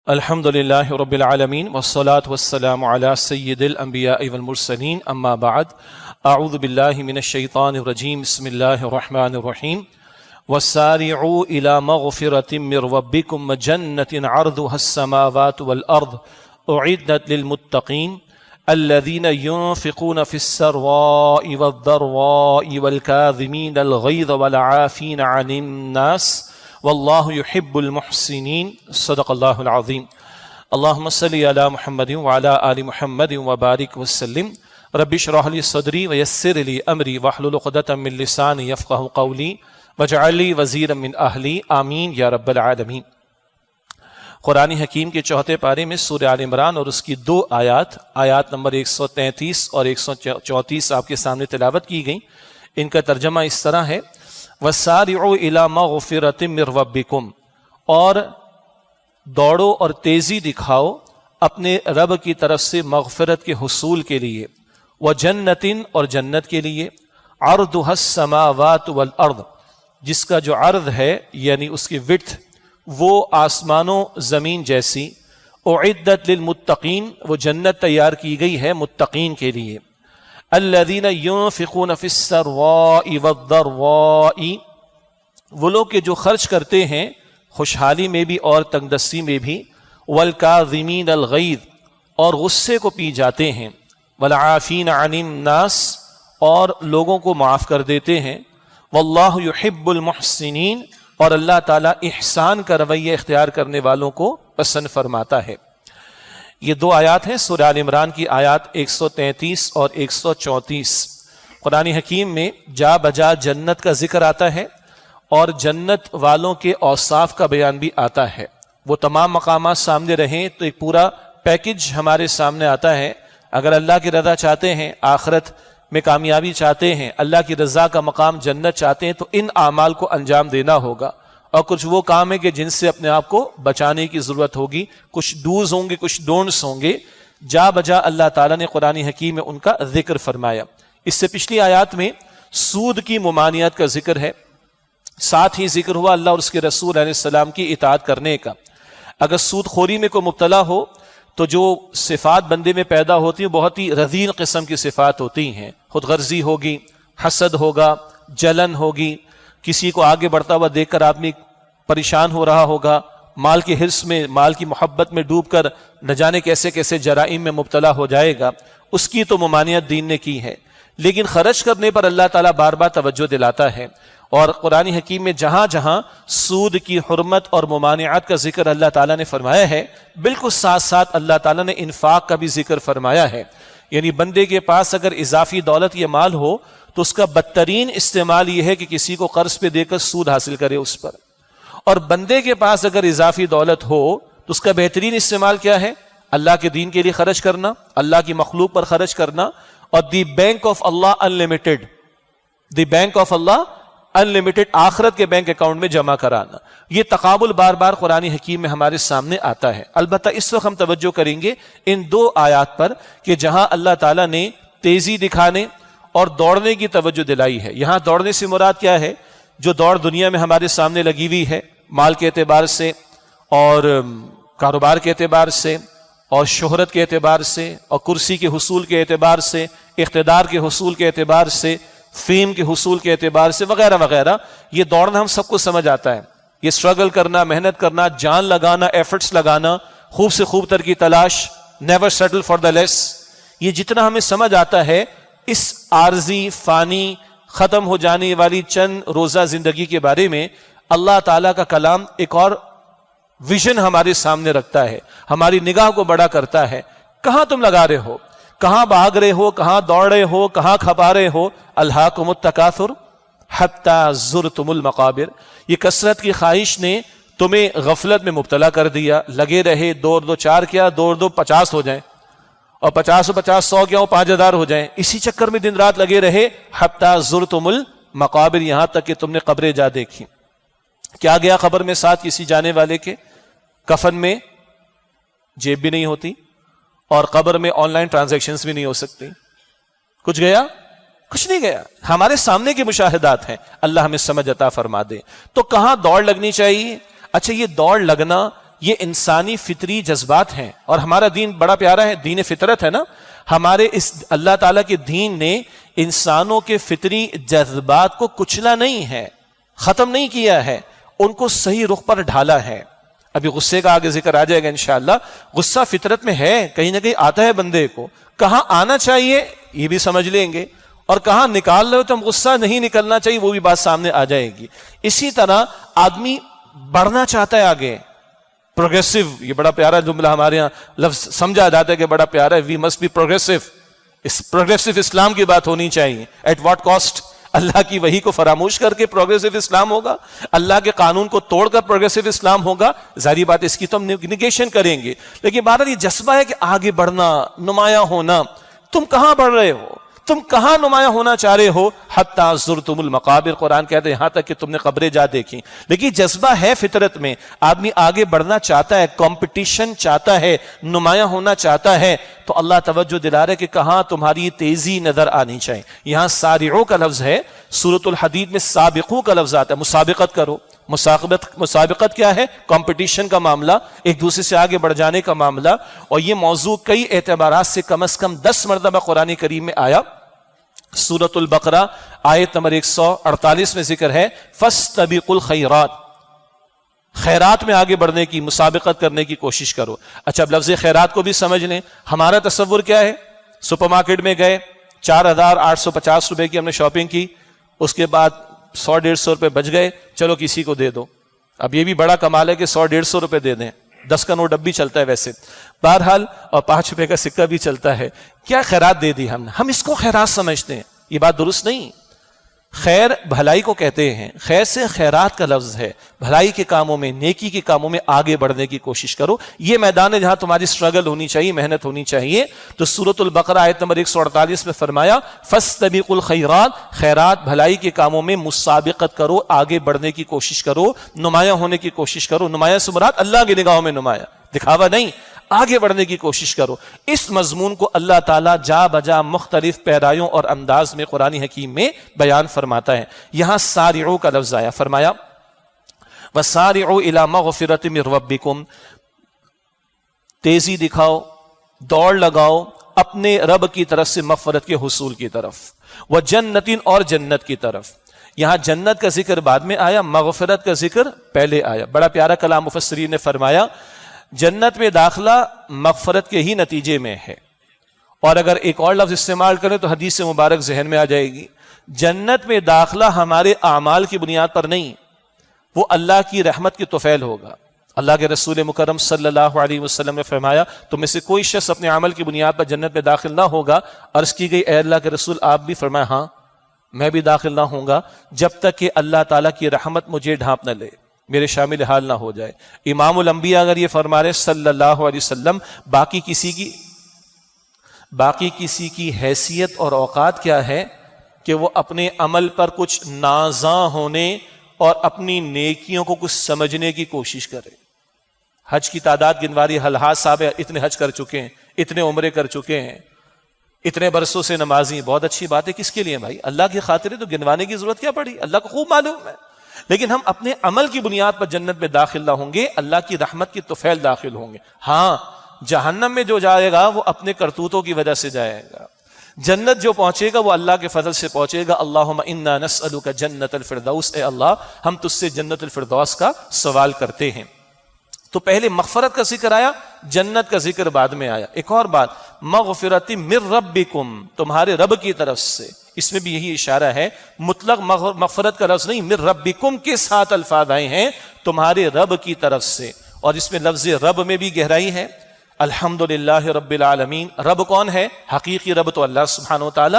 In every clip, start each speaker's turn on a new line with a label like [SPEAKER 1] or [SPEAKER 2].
[SPEAKER 1] الحمد للہ رب العالمین والصلاة والسلام علی سید الانبیاء والمرسلین اما بعد اعوذ باللہ من الشیطان الرجیم بسم اللہ الرحمن الرحیم وسارعوا الى مغفرة من ربکم وجنة عرضها السماوات والارض اعدت للمتقین الذين ينفقون في السراء والضراء والكاظمين الغيظ والعافين عن الناس واللہ یحب المحسنین صدق اللہ العظیم اللہم صلی علی محمد وعلی آل محمد وبارک وسلم رب اشرح لی صدری ویسر لی امری واحلل عقدۃ من لسانی یفقہوا قولی واجعل لی وزیرا من اہلی آمین یا رب العالمین۔ قرآن حکیم کے چوتھے پارے میں سورہ آل عمران اور اس کی دو آیات نمبر 133 اور 134 آپ کے سامنے تلاوت کی گئیں۔ ان کا ترجمہ اس طرح ہے وَسَارِعُوا إِلَى مَغْفِرَةٍ مِّن رَبِّكُمْ، اور دوڑو اور تیزی دکھاؤ اپنے رب کی طرف سے مغفرت کے حصول کے لیے، وَجَنَّةٍ اور جنت کے لیے، عَرْضُهَا السَّمَاوَاتُ وَالْأَرْضُ جس کا جو عرض ہے یعنی اس کی وڈتھ وہ آسمانوں زمین جیسی، اعدت للمتقین وہ جنت تیار کی گئی ہے متقین کے لیے، الذین ينفقون فی السراء والضراء وہ لوگ کہ جو خرچ کرتے ہیں خوشحالی میں بھی اور تنگ دستی میں بھی، والکاظمین الغیظ اور غصے کو پی جاتے ہیں، والعافین عن الناس اور لوگوں کو معاف کر دیتے ہیں، واللہ یحب المحسنین اور اللہ تعالیٰ احسان کا رویہ اختیار کرنے والوں کو پسند فرماتا ہے۔ یہ دو آیات ہیں سورہ آل عمران کی آیات 133 اور 134۔ قرآن حکیم میں جا بجا جنت کا ذکر آتا ہے اور جنت والوں کے اوصاف کا بیان بھی آتا ہے۔ وہ تمام مقامات سامنے رہیں تو ایک پورا پیکج ہمارے سامنے آتا ہے۔ اگر اللہ کی رضا چاہتے ہیں، آخرت میں کامیابی چاہتے ہیں، اللہ کی رضا کا مقام جنت چاہتے ہیں تو ان اعمال کو انجام دینا ہوگا، اور کچھ وہ کام ہے کہ جن سے اپنے آپ کو بچانے کی ضرورت ہوگی، کچھ ڈوز ہوں گے، کچھ ڈونٹس ہوں گے۔ جا بجا اللہ تعالیٰ نے قرآن حکیم میں ان کا ذکر فرمایا۔ اس سے پچھلی آیات میں سود کی ممانعت کا ذکر ہے، ساتھ ہی ذکر ہوا اللہ اور اس کے رسول علیہ السلام کی اطاعت کرنے کا۔ اگر سود خوری میں کوئی مبتلا ہو تو جو صفات بندے میں پیدا ہوتی ہیں بہت ہی رذیل قسم کی صفات ہوتی ہیں، خود غرضی ہوگی، حسد ہوگا، جلن ہوگی، کسی کو آگے بڑھتا ہوا دیکھ کر آدمی پریشان ہو رہا ہوگا، مال کے حرص میں، مال کی محبت میں ڈوب کر نہ جانے کیسے کیسے جرائم میں مبتلا ہو جائے گا، اس کی تو ممانعت دین نے کی ہے۔ لیکن خرچ کرنے پر اللہ تعالیٰ بار بار توجہ دلاتا ہے، اور قرآن حکیم میں جہاں جہاں سود کی حرمت اور ممانعت کا ذکر اللہ تعالیٰ نے فرمایا ہے، بالکل ساتھ ساتھ اللہ تعالیٰ نے انفاق کا بھی ذکر فرمایا ہے۔ یعنی بندے کے پاس اگر اضافی دولت یا مال ہو تو اس کا بدترین استعمال یہ ہے کہ کسی کو قرض پہ دے کر سود حاصل کرے اس پر، اور بندے کے پاس اگر اضافی دولت ہو تو اس کا بہترین استعمال کیا ہے؟ اللہ کے دین کے لیے خرچ کرنا، اللہ کی مخلوق پر خرچ کرنا، اور the bank of Allah unlimited, the bank of Allah unlimited آخرت کے بینک اکاؤنٹ میں جمع کرانا۔ یہ تقابل بار بار قرآن حکیم میں ہمارے سامنے آتا ہے۔ البتہ اس وقت ہم توجہ کریں گے ان دو آیات پر کہ جہاں اللہ تعالیٰ نے تیزی دکھانے اور دوڑنے کی توجہ دلائی ہے۔ یہاں دوڑنے سے مراد کیا ہے؟ جو دوڑ دنیا میں ہمارے سامنے لگی ہوئی ہے، مال کے اعتبار سے اور کاروبار کے اعتبار سے اور شہرت کے اعتبار سے اور کرسی کے حصول کے اعتبار سے، اقتدار کے حصول کے اعتبار سے، فیم کے حصول کے اعتبار سے وغیرہ وغیرہ، یہ دوڑنا ہم سب کو سمجھ آتا ہے۔ یہ اسٹرگل کرنا، محنت کرنا، جان لگانا، ایفرٹس لگانا، خوب سے خوب تر کی تلاش، نیور سیٹل فار دا لیس، یہ جتنا ہمیں سمجھ آتا ہے اس عارضی، فانی، ختم ہو جانے والی چند روزہ زندگی کے بارے میں اللہ تعالیٰ کا کلام ایک اور ویژن ہمارے سامنے رکھتا ہے، ہماری نگاہ کو بڑا کرتا ہے۔ کہاں تم لگا رہے ہو، کہاں بھاگ رہے ہو، کہاں دوڑ رہے ہو، کہاں کھپا رہے ہو؟ الہاکم التکاثر حتی زرتم المقابر، یہ کثرت کی خواہش نے تمہیں غفلت میں مبتلا کر دیا، لگے رہے، دوڑ دو 4 کیا، دوڑ دو 50 ہو جائیں، اور 50 و 50 100 کیا ہو 5000 ہو جائیں، اسی چکر میں دن رات لگے رہے، حتی زرتم المقابر، یہاں تک کہ تم نے قبریں جا دیکھی۔ کیا گیا قبر میں ساتھ کسی جانے والے کے؟ کفن میں جیب بھی نہیں ہوتی، اور قبر میں آن لائن ٹرانزیکشنز بھی نہیں ہو سکتی۔ کچھ گیا؟ کچھ نہیں گیا، ہمارے سامنے کے مشاہدات ہیں۔ اللہ ہمیں سمجھ عطا فرما دے۔ تو کہاں دوڑ لگنی چاہیے؟ اچھا، یہ دوڑ لگنا یہ انسانی فطری جذبات ہیں، اور ہمارا دین بڑا پیارا ہے، دین فطرت ہے نا. ہمارے اس اللہ تعالیٰ کے دین نے انسانوں کے فطری جذبات کو کچلا نہیں ہے، ختم نہیں کیا ہے، ان کو صحیح رخ پر ڈھالا ہے. ابھی غصے کا آگے ذکر آ جائے گا انشاءاللہ. غصہ فطرت میں ہے، کہیں نہ کہیں آتا ہے بندے کو. کہاں آنا چاہیے یہ بھی سمجھ لیں گے، اور کہاں نکال رہے ہو تو ہم غصہ نہیں نکلنا چاہیے وہ بھی بات سامنے آ جائے گی. اسی طرح آدمی بڑھنا چاہتا ہے آگے، پروگریسو، یہ بڑا پیارا جملہ ہمارے یہاں لفظ سمجھا جاتا ہے کہ بڑا پیارا ہے، وی مسٹ بی پروگریسو. اس پروگریسو اسلام کی بات ہونی چاہیے. At what cost? اللہ کی وحی کو فراموش کر کے پروگریسو اسلام ہوگا؟ اللہ کے قانون کو توڑ کر پروگریسو اسلام ہوگا؟ ظاہری بات اس کی تو ہم نگیشن کریں گے، لیکن بہرحال یہ جذبہ ہے کہ آگے بڑھنا، نمایاں ہونا. تم کہاں بڑھ رہے ہو؟ تم کہاں نمایاں ہونا چاہ رہے ہو؟ حتی زرتم المقابر، قرآن کہتے ہیں یہاں تک کہ تم نے قبریں جا دیکھی. لیکن جذبہ ہے فطرت میں، آدمی آگے بڑھنا چاہتا ہے، کمپٹیشن چاہتا ہے، نمایاں ہونا چاہتا ہے. تو اللہ توجہ دلا رہے کہ کہاں تمہاری تیزی نظر آنی چاہیے. یہاں سارعو کا لفظ ہے، سورۃ الحدید میں سابقو کا لفظ آتا ہے، مسابقت کرو. مسابقت کیا ہے؟ کمپٹیشن کا معاملہ، ایک دوسرے سے آگے بڑھ جانے کا معاملہ. اور یہ موضوع کئی اعتبارات سے کم از کم 10 مرتبہ قرآن کریم میں آیا. سورۃ البقرہ آیت نمبر 148 میں ذکر ہے فاستبقوا الخیرات، خیرات میں آگے بڑھنے کی، مسابقت کرنے کی کوشش کرو. اچھا اب لفظ خیرات کو بھی سمجھ لیں. ہمارا تصور کیا ہے؟ سپر مارکیٹ میں گئے، 4850 روپے کی ہم نے شاپنگ کی، اس کے بعد 100-150 روپے بچ گئے، چلو کسی کو دے دو. اب یہ بھی بڑا کمال ہے کہ 100-150 روپے دے دیں. 10 کا نوٹ اب بھی چلتا ہے ویسے بہرحال، اور 5 روپے کا سکہ بھی چلتا ہے. کیا خیرات دے دی ہم نے، ہم اس کو خیرات سمجھتے ہیں. یہ بات درست نہیں. خیر بھلائی کو کہتے ہیں، خیر سے خیرات کا لفظ ہے. بھلائی کے کاموں میں، نیکی کے کاموں میں آگے بڑھنے کی کوشش کرو. یہ میدان ہے جہاں تمہاری سٹرگل ہونی چاہیے، محنت ہونی چاہیے. تو سورۃ البقرہ آیت نمبر 148 میں فرمایا فاستبقوا الخیرات، خیرات بھلائی کے کاموں میں مسابقت کرو، آگے بڑھنے کی کوشش کرو، نمایاں ہونے کی کوشش کرو. نمایاں سے مراد اللہ کی نگاہوں میں نمایاں، دکھاوا نہیں، آگے بڑھنے کی کوشش کرو. اس مضمون کو اللہ تعالیٰ جا بجا مختلف پیرایوں اور انداز میں قرآن حکیم میں بیان فرماتا ہے. یہاں سارعو کا لفظ آیا، فرمایا وَسَارِعُوا إِلَى مَغْفِرَةٍ مِّن رَبِّكُمْ، تیزی دکھاؤ، دوڑ لگاؤ اپنے رب کی طرف سے مغفرت کے حصول کی طرف، وَجَنَّةٍ، اور جنت کی طرف. یہاں جنت کا ذکر بعد میں آیا، مغفرت کا ذکر پہلے آیا. بڑا پیارا کلام مفسرین نے فرمایا جنت میں داخلہ مغفرت کے ہی نتیجے میں ہے. اور اگر ایک اور لفظ استعمال کریں تو حدیث مبارک ذہن میں آ جائے گی. جنت میں داخلہ ہمارے اعمال کی بنیاد پر نہیں، وہ اللہ کی رحمت کی طفیل ہوگا. اللہ کے رسول مکرم صلی اللہ علیہ وسلم نے فرمایا تم میں سے کوئی شخص اپنے عمل کی بنیاد پر جنت میں داخل نہ ہوگا. عرض کی گئی اے اللہ کے رسول آپ بھی؟ فرمایا ہاں میں بھی داخل نہ ہوں گا جب تک کہ اللہ تعالیٰ کی رحمت مجھے ڈھانپ نہ لے، میرے شامل حال نہ ہو جائے. امام الانبیاء اگر یہ فرما رہے صلی اللہ علیہ وسلم، باقی کسی کی حیثیت اور اوقات کیا ہے کہ وہ اپنے عمل پر کچھ نازاں ہونے اور اپنی نیکیوں کو کچھ سمجھنے کی کوشش کرے. حج کی تعداد گنواری، الحاج صاحب اتنے حج کر چکے ہیں، اتنے عمرے کر چکے ہیں، اتنے برسوں سے نمازی. بہت اچھی بات ہے، کس کے لیے بھائی؟ اللہ کی خاطر. تو گنوانے کی ضرورت کیا پڑی؟ اللہ کو خوب معلوم ہے. لیکن ہم اپنے عمل کی بنیاد پر جنت میں داخل نہ ہوں گے، اللہ کی رحمت کی طفیل داخل ہوں گے. ہاں جہنم میں جو جائے گا وہ اپنے کرتوتوں کی وجہ سے جائے گا. جنت جو پہنچے گا وہ اللہ کے فضل سے پہنچے گا. اللہم انا نسألک جنت الفردوس، اے اللہ ہم تجھ سے جنت الفردوس کا سوال کرتے ہیں. تو پہلے مغفرت کا ذکر آیا، جنت کا ذکر بعد میں آیا. ایک اور بات، مغفرت من ربکم، تمہارے رب کی طرف سے. اس میں بھی یہی اشارہ ہے، مطلق مغفرت کا لفظ نہیں، من ربکم کے ساتھ الفاظ آئے ہیں، تمہارے رب کی طرف سے. اور اس میں لفظ رب میں بھی گہرائی ہے. الحمدللہ رب العالمین، رب کون ہے؟ حقیقی رب تو اللہ سبحانہ و تعالی،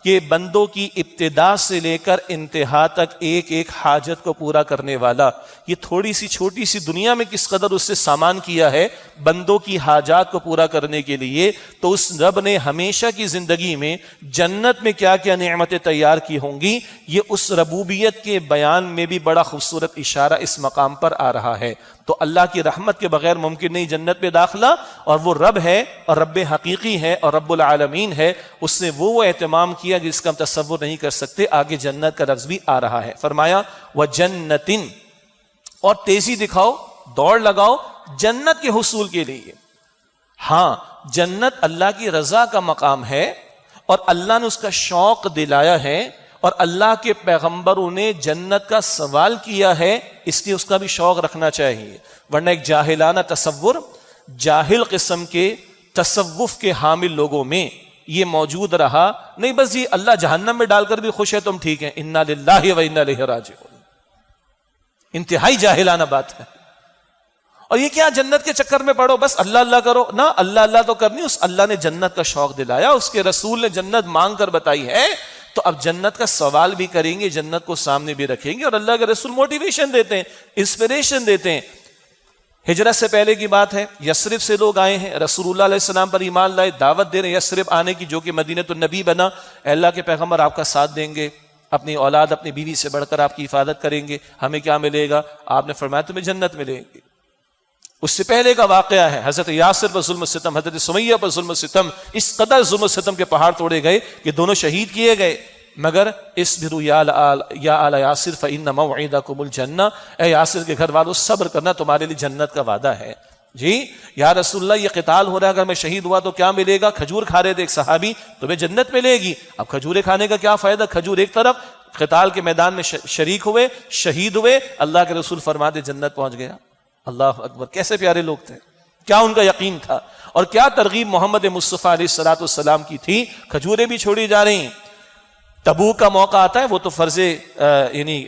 [SPEAKER 1] کہ بندوں کی ابتدا سے لے کر انتہا تک ایک ایک حاجت کو پورا کرنے والا. یہ تھوڑی سی چھوٹی سی دنیا میں کس قدر اس سے سامان کیا ہے بندوں کی حاجات کو پورا کرنے کے لیے، تو اس رب نے ہمیشہ کی زندگی میں جنت میں کیا کیا نعمتیں تیار کی ہوں گی. یہ اس ربوبیت کے بیان میں بھی بڑا خوبصورت اشارہ اس مقام پر آ رہا ہے. تو اللہ کی رحمت کے بغیر ممکن نہیں جنت میں داخلہ، اور وہ رب ہے اور رب حقیقی ہے اور رب العالمین ہے. اس نے وہ اہتمام کیا جس کا ہم تصور نہیں کر سکتے. آگے جنت کا لفظ بھی آ رہا ہے. فرمایا وَجَنَّةٍ، اور تیزی دکھاؤ، دوڑ لگاؤ جنت کے حصول کے لیے. ہاں جنت اللہ کی رضا کا مقام ہے اور اللہ نے اس کا شوق دلایا ہے اور اللہ کے پیغمبروں نے جنت کا سوال کیا ہے، اس لیے اس کا بھی شوق رکھنا چاہیے. ورنہ ایک جاہلانہ تصور، جاہل قسم کے تصوف کے حامل لوگوں میں یہ موجود رہا، نہیں بس یہ اللہ جہنم میں ڈال کر بھی خوش ہے تم ٹھیک ہیں، انا للہ و انا الیہ راجعون. انتہائی جاہلانہ بات ہے. اور یہ کیا جنت کے چکر میں پڑو بس اللہ اللہ کرو، نہ اللہ اللہ تو کرنی، اس اللہ نے جنت کا شوق دلایا، اس کے رسول نے جنت مانگ کر بتائی ہے، تو اب جنت کا سوال بھی کریں گے، جنت کو سامنے بھی رکھیں گے. اور اللہ کے رسول موٹیویشن دیتے ہیں، انسپریشن دیتے ہیں. ہجرت سے پہلے کی بات ہے، یثرب سے لوگ آئے ہیں، رسول اللہ علیہ السلام پر ایمان لائے، دعوت دے رہے ہیں یثرب آنے کی، جو کہ مدینہ النبی بنا. اے اللہ کے پیغمبر آپ کا ساتھ دیں گے، اپنی اولاد اپنی بیوی سے بڑھ کر آپ کی حفاظت کریں گے، ہمیں کیا ملے گا؟ آپ نے فرمایا تمہیں جنت ملے گی. اس سے پہلے کا واقعہ ہے، حضرت یاسر پر ظلم و ستم، حضرت سمیہ پر ظلم و ستم، اس قدر ظلم و ستم کے پہاڑ توڑے گئے کہ دونوں شہید کیے گئے. مگر اصبروا یا آل یاسر فإن موعدکم الجنہ، اے یاسر کے گھر والوں صبر کرنا، تمہارے لیے جنت کا وعدہ ہے. جی یا رسول اللہ یہ قتال ہو رہا ہے، اگر میں شہید ہوا تو کیا ملے گا؟ کھجور کھا رہے تھے ایک صحابی، تمہیں جنت ملے گی. اب کھجورے کھانے کا کیا فائدہ؟ کھجور ایک طرف، قتال کے میدان میں شریک ہوئے، شہید ہوئے، اللہ کے رسول فرماتے جنت پہنچ گیا. اللہ اکبر، کیسے پیارے لوگ تھے، کیا ان کا یقین تھا، اور کیا ترغیب محمد مصطفیٰ علیہ الصلوۃ والسلام کی تھی. کھجوریں بھی چھوڑی جا رہی ہیں. تبوک کا موقع آتا ہے، وہ تو فرض یعنی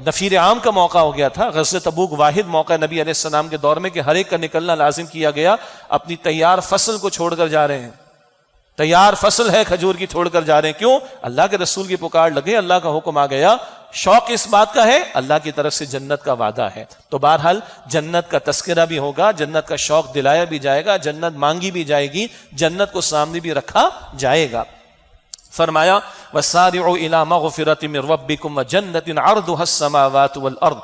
[SPEAKER 1] نفیر عام کا موقع ہو گیا تھا. غزوہ تبوک واحد موقع نبی علیہ السلام کے دور میں کہ ہر ایک کا نکلنا لازم کیا گیا. اپنی تیار فصل کو چھوڑ کر جا رہے ہیں، تیار فصل ہے کھجور کی، چھوڑ کر جا رہے ہیں. کیوں؟ اللہ کے رسول کی پکار لگے، اللہ کا حکم آ گیا. شوق اس بات کا ہے، اللہ کی طرف سے جنت کا وعدہ ہے. تو بہرحال جنت کا تذکرہ بھی ہوگا، جنت کا شوق دلایا بھی جائے گا، جنت مانگی بھی جائے گی، جنت کو سامنے بھی رکھا جائے گا. فرمایا وَسَارِعُوا إِلَىٰ مَغْفِرَةٍ مِّن رَبِّكُمْ وَجَنَّةٍ عَرْضُهَا السَّمَاوَاتُ وَالْأَرْضُ.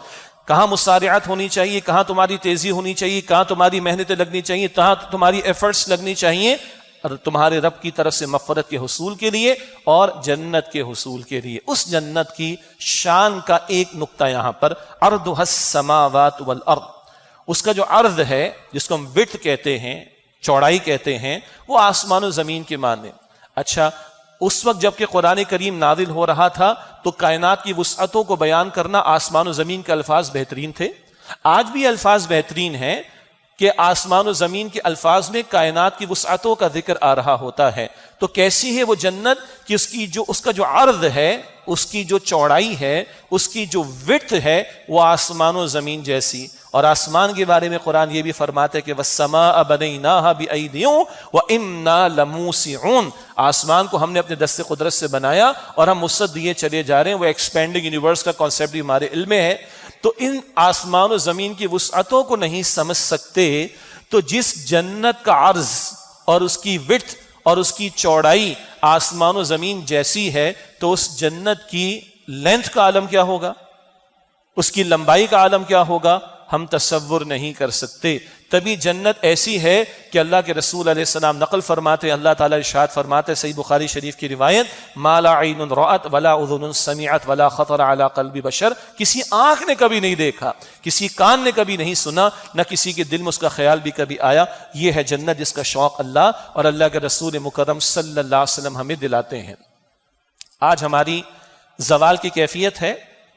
[SPEAKER 1] کہاں مسارعت ہونی چاہیے، کہاں تمہاری تیزی ہونی چاہیے، کہاں تمہاری محنتیں لگنی چاہیے، کہاں تمہاری ایفرٹس لگنی چاہیے، اور تمہارے رب کی طرف سے مغفرت کے حصول کے لیے اور جنت کے حصول کے لیے. اس جنت کی شان کا ایک نقطہ یہاں پر، عرضها السماوات والارض. اس کا جو عرض ہے، جس کو ہم وڈتھ کہتے ہیں، چوڑائی کہتے ہیں، وہ آسمان و زمین کے معنی. اچھا، اس وقت جب کہ قرآن کریم نازل ہو رہا تھا تو کائنات کی وسعتوں کو بیان کرنا آسمان و زمین کے الفاظ بہترین تھے. آج بھی الفاظ بہترین ہیں کہ آسمان و زمین کے الفاظ میں کائنات کی وسعتوں کا ذکر آ رہا ہوتا ہے. تو کیسی ہے وہ جنت کہ اس کا جو عرض ہے، اس کی جو چوڑائی ہے، اس کی جو وڈتھ ہے، وہ آسمان و زمین جیسی. اور آسمان کے بارے میں قرآن یہ بھی فرماتا ہے کہ وَالسَّمَاءَ بَنَيْنَاهَا بِأَيْدٍ وَإِنَّا لَمُوسِعُونَ. آسمان کو ہم نے اپنے دست قدرت سے بنایا اور ہم وسعت دیے چلے جا رہے ہیں. وہ ایکسپینڈنگ یونیورس کا کانسیپٹ بھی ہمارے علم میں ہے. تو ان آسمان و زمین کی وسعتوں کو نہیں سمجھ سکتے، تو جس جنت کا عرض اور اس کی وڈتھ اور اس کی چوڑائی آسمان و زمین جیسی ہے، تو اس جنت کی لینتھ کا عالم کیا ہوگا، اس کی لمبائی کا عالم کیا ہوگا، ہم تصور نہیں کر سکتے. تبھی جنت ایسی ہے کہ اللہ کے رسول علیہ السلام نقل فرماتے، اللہ تعالیٰ ارشاد فرماتے، صحیح بخاری شریف کی روایت، ما لا عین رأت ولا اذن سمعت ولا خطر علی قلب بشر. کسی آنکھ نے کبھی نہیں دیکھا، کسی کان نے کبھی نہیں سنا، نہ کسی کے دل میں اس کا خیال بھی کبھی آیا. یہ ہے جنت جس کا شوق اللہ اور اللہ کے رسول مکرم صلی اللہ علیہ وسلم ہمیں دلاتے ہیں. آج ہماری زوال کی کیفیت ہے،